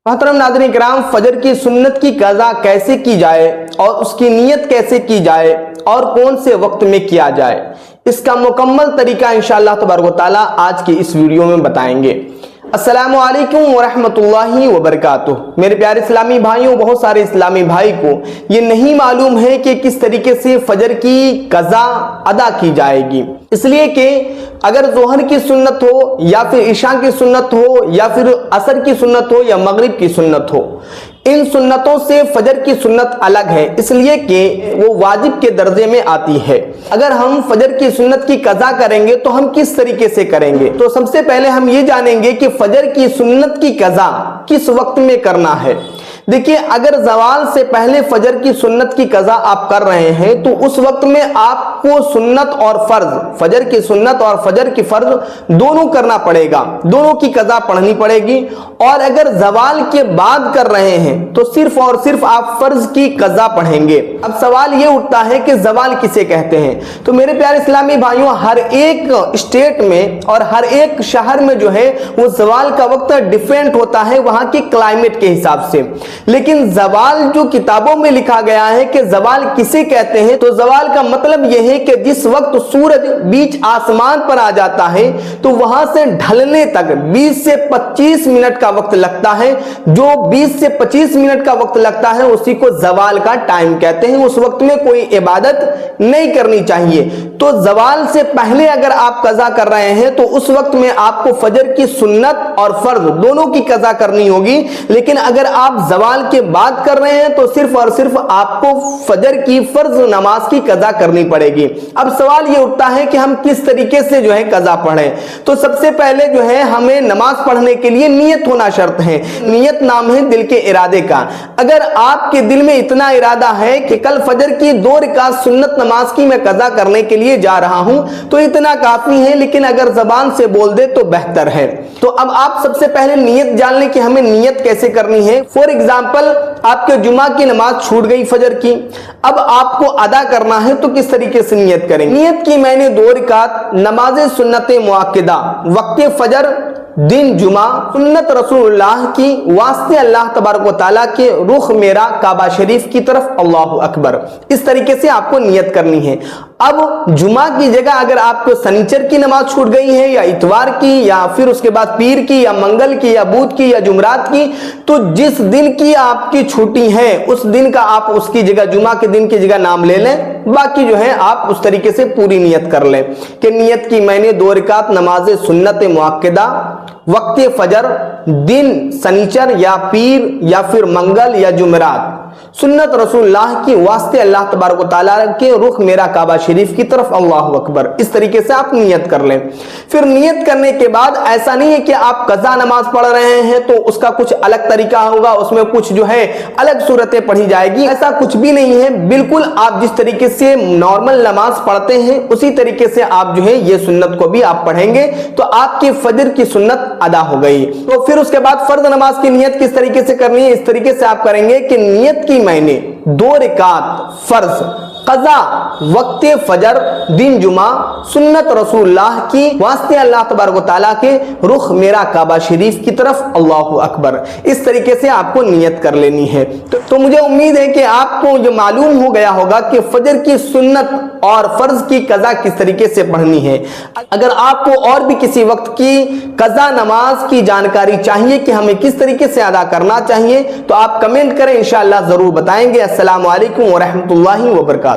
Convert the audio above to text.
मोहतरम नाज़रीन किराम, फजर की सुन्नत की कज़ा कैसे की जाए और उसकी नियत कैसे की जाए और कौन से वक्त में किया जाए, इसका मुकम्मल तरीका इंशाअल्लाह तबारक व तआला आज की इस वीडियो में बताएंगे। अस्सलामु अलैकुम वरहमतुल्लाहि वबरकातुह। मेरे प्यारे इस्लामी भाइयों, बहुत सारे इस्लामी भाई को ये नहीं मालूम है कि किस तरीके से फजर की कज़ा अदा की जाएगी, इसलिए कि अगर जोहर की सुन्नत हो या फिर इशा की सुन्नत हो या फिर असर की सुन्नत हो या मगरिब की सुन्नत हो, इन सुन्नतों से फजर की सुन्नत अलग है, इसलिए कि वो वाजिब के दर्जे में आती है। अगर हम फजर की सुन्नत की कज़ा करेंगे तो हम किस तरीके से करेंगे, तो सबसे पहले हम ये जानेंगे कि फजर की सुन्नत की कज़ा किस वक्त में करना है। देखिए, अगर ज़वाल से पहले फजर की सुन्नत की कज़ा आप कर रहे हैं तो उस वक्त में आपको सुन्नत और फर्ज, फजर की सुन्नत और फजर की फर्ज दोनों करना पड़ेगा, दोनों की कज़ा पढ़नी पड़ेगी। और अगर ज़वाल के बाद कर रहे हैं तो सिर्फ और सिर्फ आप फर्ज की कज़ा पढ़ेंगे। अब सवाल ये उठता है कि ज़वाल किसे कहते हैं, तो मेरे प्यारे इस्लामी भाइयों, हर एक स्टेट में और हर एक शहर में जो है वो ज़वाल का वक्त डिफरेंट होता है वहां की क्लाइमेट के हिसाब से। लेकिन ज़वाल जो किताबों में लिखा गया है कि ज़वाल किसे कहते हैं, तो ज़वाल का मतलब यह है कि जिस वक्त सूरज बीच आसमान पर आ जाता है तो वहां से ढलने तक 20 से 25 मिनट का वक्त लगता है। जो 20 से 25 मिनट का वक्त लगता है उसी को ज़वाल का टाइम कहते हैं। उस वक्त में कोई इबादत नहीं करनी चाहिए। तो ज़वाल से पहले अगर आप कज़ा कर रहे हैं तो उस वक्त में आपको फजर की सुन्नत और फर्ज दोनों की कज़ा करनी होगी। लेकिन अगर आप ज़वाल के बाद कर रहे हैं तो सिर्फ और सिर्फ आपको फजर की फर्ज नमाज की कज़ा करनी पड़ेगी। अब सवाल ये उठता है कि हम किस तरीके से जो है कज़ा पढ़ें, तो सबसे पहले जो है हमें नमाज पढ़ने के लिए नियत होना शर्त है। नियत नाम है दिल के इरादे का। अगर आपके दिल में इतना इरादा है कि कल फजर की 2 रकात सुन्नत नमाज की मैं कज़ा करने के लिए जा रहा हूं, तो इतना काफी है। लेकिन अगर जबान से बोल दे तो बेहतर है। तो अब आप सबसे पहले नियत जान लें कि हमें नियत कैसे करनी है। फॉर एग्जाम्पल, आपके जुमा की नमाज छूट गई फजर की, अब आपको अदा करना है तो किस तरीके से नियत करें। नियत की मैंने 2 रकात नमाज सुन्नत मुअक्कदा वक्त फजर दिन जुमा सुन्नत रसूलुल्लाह की वास्ते अल्लाह तबारक व तआला के रुख मेरा काबा शरीफ की तरफ, अल्लाहु अकबर, इस तरीके से आपको नियत करनी है। अब जुमा की जगह अगर आपको सनीचर की नमाज छूट गई है या इतवार की या फिर उसके बाद पीर की या मंगल की या बुध की या जुमरात की, तो जिस दिन की आपकी छुट्टी है उस दिन का आप उसकी जगह जुमा के दिन की जगह नाम ले लें। बाकी जो है आप उस तरीके से पूरी नियत कर लें कि नियत की मैंने 2 रकात नमाज सुन्नत मुअक्कदा वक्त फजर दिन सनीचर या पीर या फिर मंगल या जुमरात सुन्नत रसूलुल्लाह की वास्ते अल्लाह तबारक व तआला के रुख मेरा काबा शरीफ की तरफ, अल्लाहु अकबर, इस तरीके से आप नियत कर लें। फिर नियत करने के बाद ऐसा नहीं है कि आप कज़ा नमाज पढ़ रहे हैं तो उसका कुछ अलग तरीका होगा, उसमें कुछ जो है अलग सूरतें पढ़ी जाएगी, ऐसा कुछ भी नहीं है। बिल्कुल आप जिस तरीके से नॉर्मल नमाज पढ़ते हैं उसी तरीके से आप जो है ये सुन्नत को भी आप पढ़ेंगे तो आपकी फजर की सुन्नत अदा हो गई। तो फिर उसके बाद फर्ज नमाज की नियत किस तरीके से करनी है, इस तरीके से आप करेंगे कि नियत की मैंने 2 रकात फर्ज कज़ा वक्त फजर दिन जुमा सुन्नत रसूलुल्लाह की वास्ते अल्लाह तबारक व तआला के रुख मेरा काबा शरीफ की तरफ, अल्लाहु अकबर, इस तरीके से आपको नियत कर लेनी है। तो मुझे उम्मीद है कि आपको जो मालूम हो गया होगा कि फजर की सुन्नत और फर्ज की कज़ा किस तरीके से पढ़नी है। अगर आपको और भी किसी वक्त की कज़ा नमाज की जानकारी चाहिए कि हमें किस तरीके से अदा करना चाहिए तो आप कमेंट करें, इंशाअल्लाह जरूर बताएंगे। अस्सलामु अलैकुम व रहमतुल्लाहि व बरकातुहू।